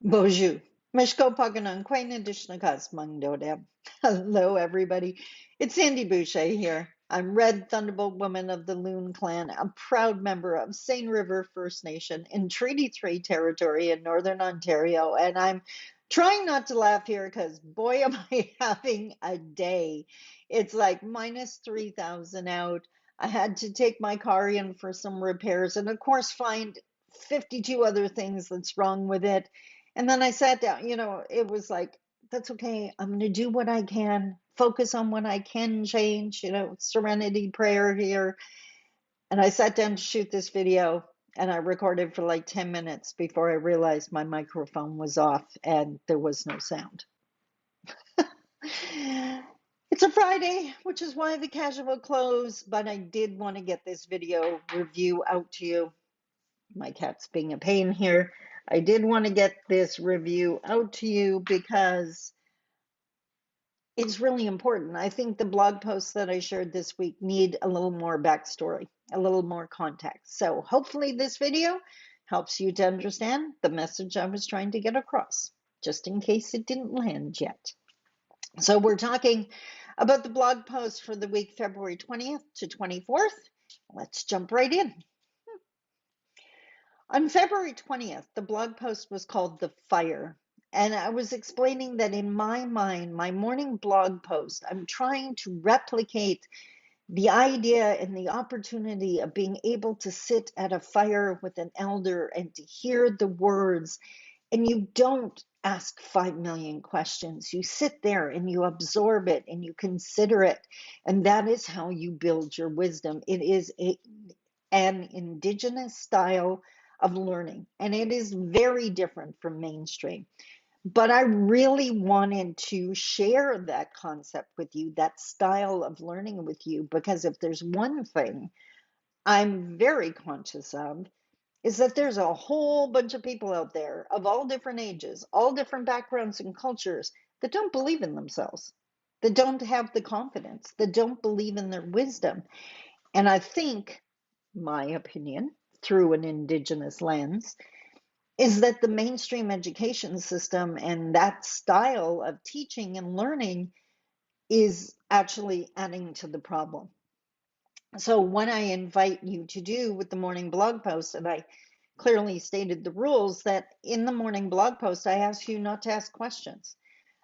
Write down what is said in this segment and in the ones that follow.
Bonjour. Mishko Paganon, Quaina Dishnakas Mangdodam. Hello, everybody. It's Sandy Boucher here. I'm Red Thunderbolt Woman of the Loon Clan, a proud member of Seine River First Nation in Treaty 3 territory in Northern Ontario. And I'm trying not to laugh here because boy, am I having a day. It's like minus 3,000 out. I had to take my car in for some repairs and, of course, find 52 other things that's wrong with it. And then I sat down, it was like, that's okay. I'm going to do what I can, focus on what I can change, serenity prayer here. And I sat down to shoot this video and I recorded for like 10 minutes before I realized my microphone was off and there was no sound. It's a Friday, which is why the casual close, but I did want to get this video review out to you. My cat's being a pain here. I did want to get this review out to you because it's really important. I think the blog posts that I shared this week need a little more backstory, a little more context. So hopefully this video helps you to understand the message I was trying to get across, just in case it didn't land yet. So we're talking about the blog post for the week February 20th to 24th. Let's jump right in. On February 20th, the blog post was called The Fire. And I was explaining that in my mind, my morning blog post, I'm trying to replicate the idea and the opportunity of being able to sit at a fire with an elder and to hear the words. And you don't ask 5 million questions. You sit there and you absorb it and you consider it. And that is how you build your wisdom. It is an indigenous style of learning, and it is very different from mainstream. But I really wanted to share that concept with you, that style of learning with you, because if there's one thing I'm very conscious of, is that there's a whole bunch of people out there of all different ages, all different backgrounds and cultures that don't believe in themselves, that don't have the confidence, that don't believe in their wisdom. And I think, my opinion, through an Indigenous lens, is that the mainstream education system and that style of teaching and learning is actually adding to the problem. So, what I invite you to do with the morning blog post, and I clearly stated the rules that in the morning blog post, I ask you not to ask questions.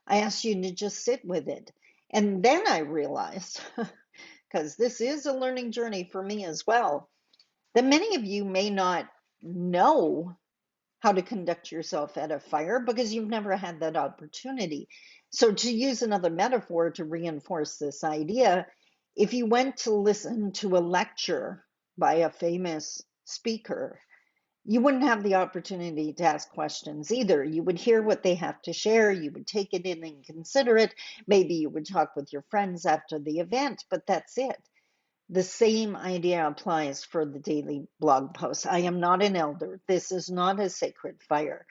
I ask you to just sit with it. And then I realized, because this is a learning journey for me as well, that many of you may not know how to conduct yourself at a fire because you've never had that opportunity. So, to use another metaphor to reinforce this idea, if you went to listen to a lecture by a famous speaker, you wouldn't have the opportunity to ask questions either. You would hear what they have to share, you would take it in and consider it. Maybe you would talk with your friends after the event, but that's it. The same idea applies for the daily blog post. I am not an elder. This is not a sacred fire,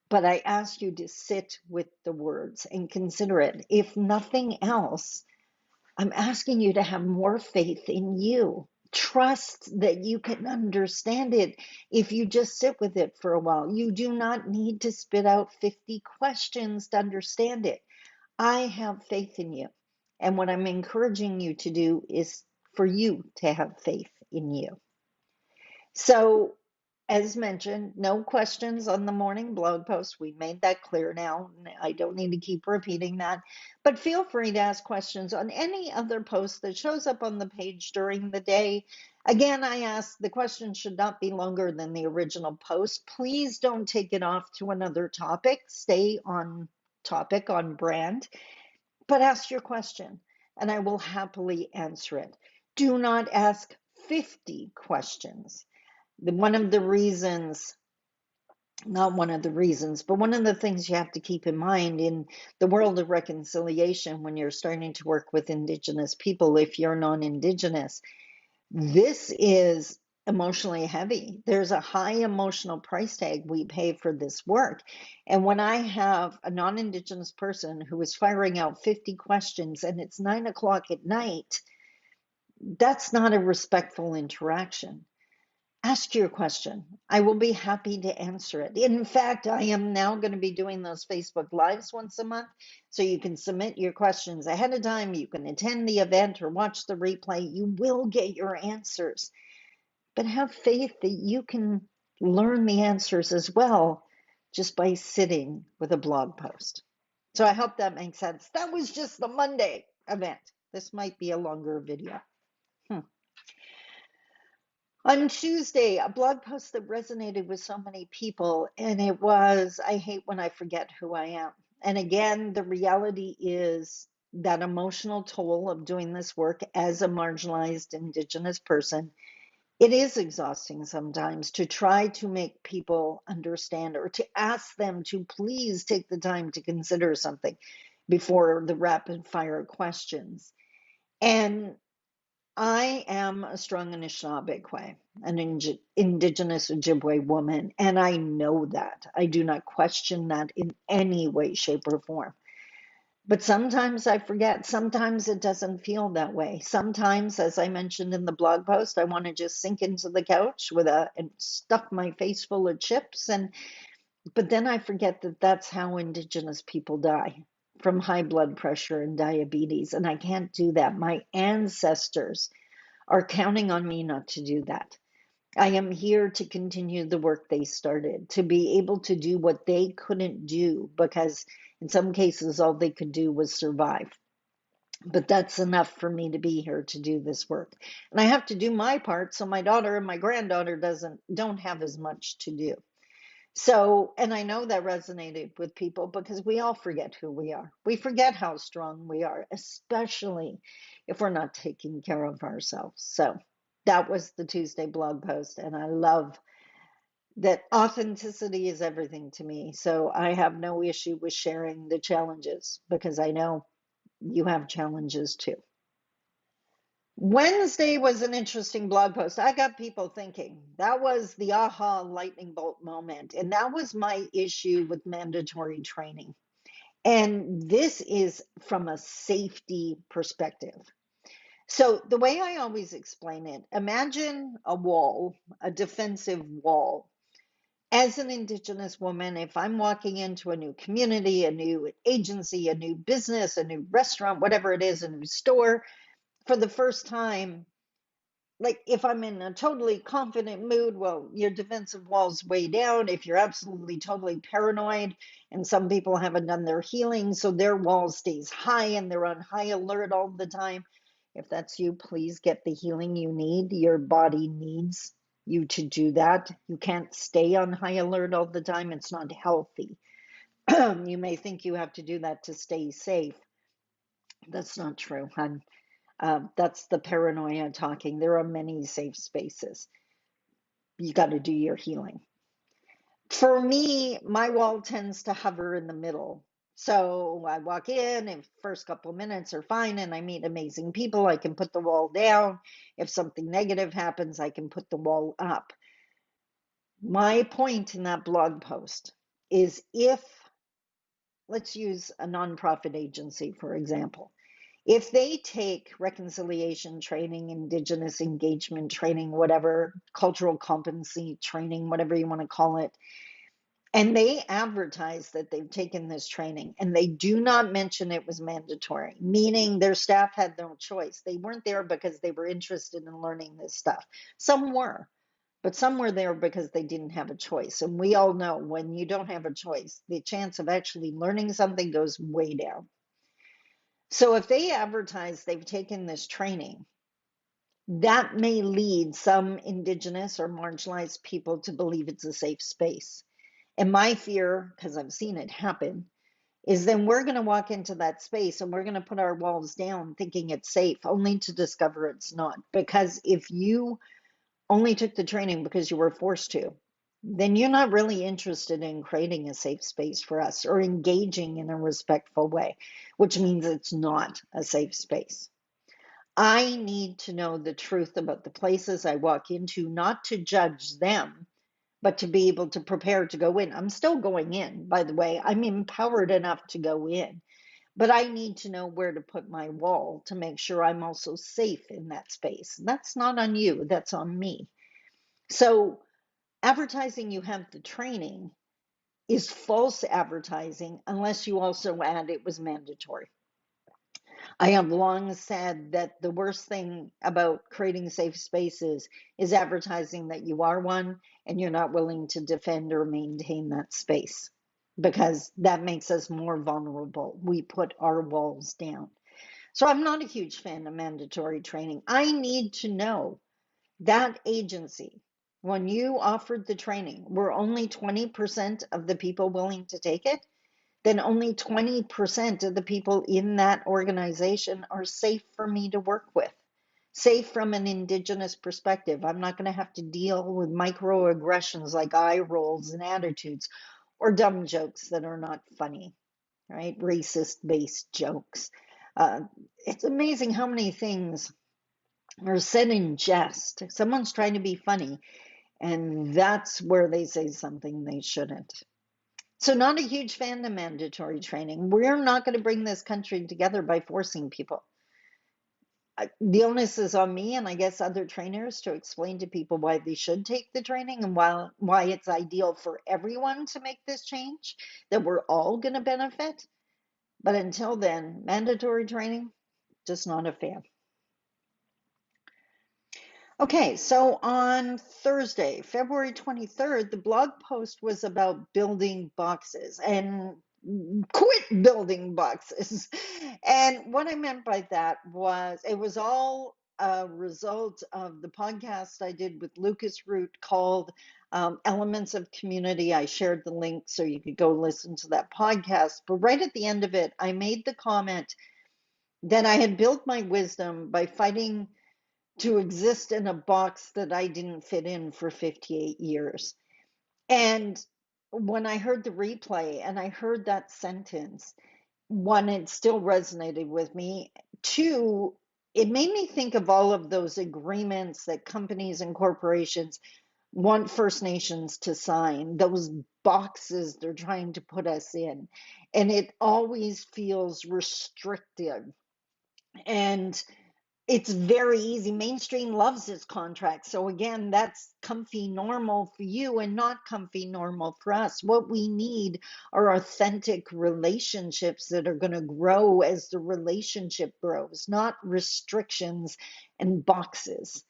but I ask you to sit with the words and consider it. If nothing else, I'm asking you to have more faith in you. Trust that you can understand it if you just sit with it for a while. You do not need to spit out 50 questions to understand it. I have faith in you. And what I'm encouraging you to do is for you to have faith in you. So, as mentioned, no questions on the morning blog post. We made that clear now. I don't need to keep repeating that. But feel free to ask questions on any other post that shows up on the page during the day. Again, I ask the question should not be longer than the original post. Please don't take it off to another topic. Stay on topic, on brand, but ask your question and I will happily answer it. Do not ask 50 questions. One of the reasons, not one of the reasons, but one of the things you have to keep in mind in the world of reconciliation when you're starting to work with Indigenous people, if you're non-Indigenous, this is emotionally heavy. There's a high emotional price tag we pay for this work. And when I have a non-Indigenous person who is firing out 50 questions and it's 9 o'clock at night, that's not a respectful interaction. Ask your question. I will be happy to answer it. In fact, I am now going to be doing those Facebook Lives once a month. So you can submit your questions ahead of time. You can attend the event or watch the replay. You will get your answers. But have faith that you can learn the answers as well just by sitting with a blog post. So I hope that makes sense. That was just the Monday event. This might be a longer video. On Tuesday, a blog post that resonated with so many people, and it was, I hate when I forget who I am. And again, the reality is that emotional toll of doing this work as a marginalized Indigenous person. It is exhausting sometimes to try to make people understand or to ask them to please take the time to consider something before the rapid fire questions. And I am a strong Anishinaabe, an Indigenous Ojibwe woman, and I know that. I do not question that in any way, shape, or form. But sometimes I forget. Sometimes it doesn't feel that way. Sometimes, as I mentioned in the blog post, I want to just sink into the couch and stuff my face full of chips. But then I forget that that's how Indigenous people die, from high blood pressure and diabetes. And I can't do that. My ancestors are counting on me not to do that. I am here to continue the work they started, to be able to do what they couldn't do because in some cases all they could do was survive. But that's enough for me to be here to do this work. And I have to do my part so my daughter and my granddaughter don't have as much to do. So, and I know that resonated with people because we all forget who we are. We forget how strong we are, especially if we're not taking care of ourselves. So, that was the Tuesday blog post. And I love that authenticity is everything to me. So, I have no issue with sharing the challenges because I know you have challenges too. Wednesday was an interesting blog post. I got people thinking. That was the aha lightning bolt moment. And that was my issue with mandatory training. And this is from a safety perspective. So, the way I always explain it, imagine a wall, a defensive wall. As an Indigenous woman, if I'm walking into a new community, a new agency, a new business, a new restaurant, whatever it is, a new store, for the first time, like if I'm in a totally confident mood, well, your defensive wall's way down. If you're absolutely totally paranoid, and some people haven't done their healing, so their wall stays high and they're on high alert all the time. If that's you, please get the healing you need. Your body needs you to do that. You can't stay on high alert all the time. It's not healthy. You may think you have to do that to stay safe. That's not true, hon. That's the paranoia talking. There are many safe spaces. You got to do your healing. For me, my wall tends to hover in the middle. So I walk in, and first couple of minutes are fine, and I meet amazing people. I can put the wall down. If something negative happens, I can put the wall up. My point in that blog post is let's use a nonprofit agency, for example. If they take reconciliation training, Indigenous engagement training, whatever, cultural competency training, whatever you want to call it, and they advertise that they've taken this training and they do not mention it was mandatory, meaning their staff had no choice. They weren't there because they were interested in learning this stuff. Some were, but some were there because they didn't have a choice. And we all know when you don't have a choice, the chance of actually learning something goes way down. So if they advertise they've taken this training, that may lead some Indigenous or marginalized people to believe it's a safe space. And my fear, because I've seen it happen, is then we're going to walk into that space and we're going to put our walls down thinking it's safe, only to discover it's not. Because if you only took the training because you were forced to, then you're not really interested in creating a safe space for us or engaging in a respectful way, which means it's not a safe space. I need to know the truth about the places I walk into, not to judge them, but to be able to prepare to go in. I'm still going in, by the way. I'm empowered enough to go in, but I need to know where to put my wall to make sure I'm also safe in that space. That's not on you, that's on me. So advertising you have the training is false advertising unless you also add it was mandatory. I have long said that the worst thing about creating safe spaces is advertising that you are one and you're not willing to defend or maintain that space because that makes us more vulnerable. We put our walls down. So I'm not a huge fan of mandatory training. I need to know that agency, when you offered the training, were only 20% of the people willing to take it, then only 20% of the people in that organization are safe for me to work with. Safe from an Indigenous perspective. I'm not going to have to deal with microaggressions like eye rolls and attitudes or dumb jokes that are not funny, right? Racist based jokes. Uh, it's amazing how many things are said in jest. Someone's trying to be funny, and that's where they say something they shouldn't. So, not a huge fan of mandatory training. We're not going to bring this country together by forcing people. The onus is on me, and I guess other trainers, to explain to people why they should take the training and why it's ideal for everyone to make this change, that we're all going to benefit. But until then, mandatory training, just not a fan. Okay, so on Thursday, February 23rd, the blog post was about building boxes and quit building boxes. And what I meant by that was it was all a result of the podcast I did with Lucas Root called Elements of Community. I shared the link so you could go listen to that podcast. But right at the end of it, I made the comment that I had built my wisdom by fighting to exist in a box that I didn't fit in for 58 years. And when I heard the replay and I heard that sentence, one, it still resonated with me. Two, it made me think of all of those agreements that companies and corporations want First Nations to sign, those boxes they're trying to put us in. And it always feels restrictive. And it's very easy. Mainstream loves its contracts. So again, that's comfy normal for you and not comfy normal for us. What we need are authentic relationships that are going to grow as the relationship grows, not restrictions and boxes.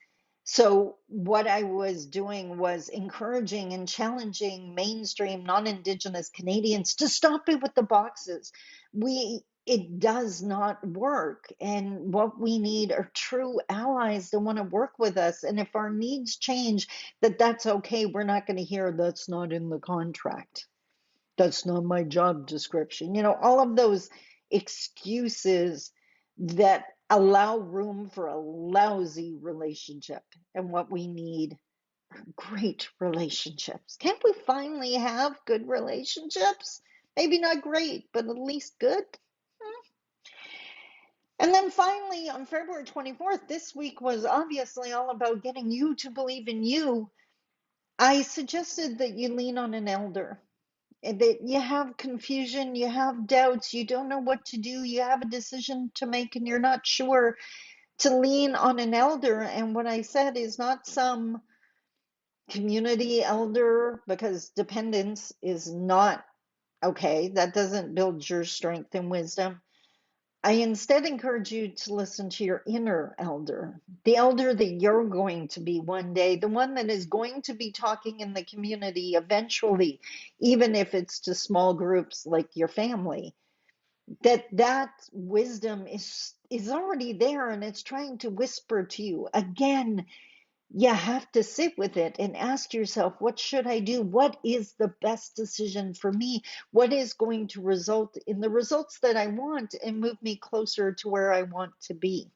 So what I was doing was encouraging and challenging mainstream non-Indigenous Canadians to stop it with the boxes. It does not work. And what we need are true allies that want to work with us. And if our needs change, that's okay. We're not going to hear that's not in the contract. That's not my job description. All of those excuses that allow room for a lousy relationship. And what we need are great relationships. Can't we finally have good relationships? Maybe not great, but at least good. And then finally, on February 24th, this week was obviously all about getting you to believe in you. I suggested that you lean on an elder, and that you have confusion, you have doubts, you don't know what to do, you have a decision to make, and you're not sure, to lean on an elder. And what I said is not some community elder, because dependence is not okay. That doesn't build your strength and wisdom. I instead encourage you to listen to your inner elder, the elder that you're going to be one day, the one that is going to be talking in the community eventually, even if it's to small groups like your family. That wisdom is already there and it's trying to whisper to you. Again, you have to sit with it and ask yourself, what should I do? What is the best decision for me? What is going to result in the results that I want and move me closer to where I want to be?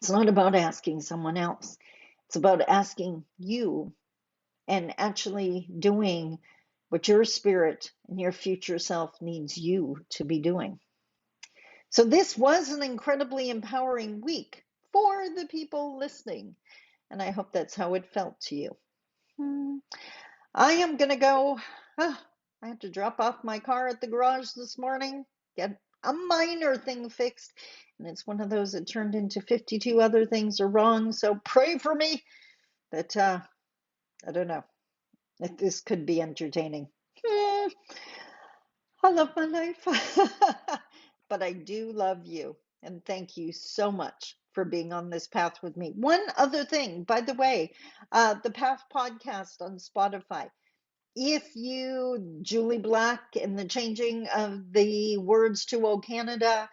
It's not about asking someone else. It's about asking you and actually doing what your spirit and your future self needs you to be doing. So this was an incredibly empowering week for the people listening, and I hope that's how it felt to you. I am going to go. I have to drop off my car at the garage this morning, get a minor thing fixed. And it's one of those that turned into 52 other things are wrong. So pray for me that I don't know if this could be entertaining. Hmm, I love my life, but I do love you. And thank you so much for being on this path with me. One other thing, by the way, the Path podcast on Spotify. If you, Julie Black, and the changing of the words to O Canada,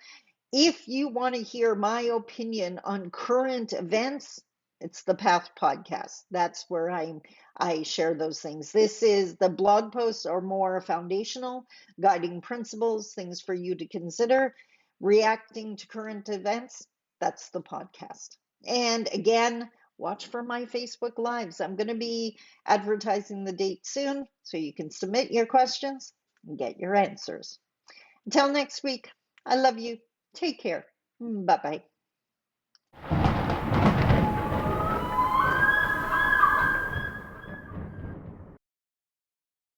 if you want to hear my opinion on current events, it's the Path podcast. That's where I share those things. This is the blog posts are more foundational, guiding principles, things for you to consider, reacting to current events. That's the podcast. And again, watch for my Facebook Lives. I'm going to be advertising the date soon so you can submit your questions and get your answers. Until next week, I love you. Take care. Bye bye.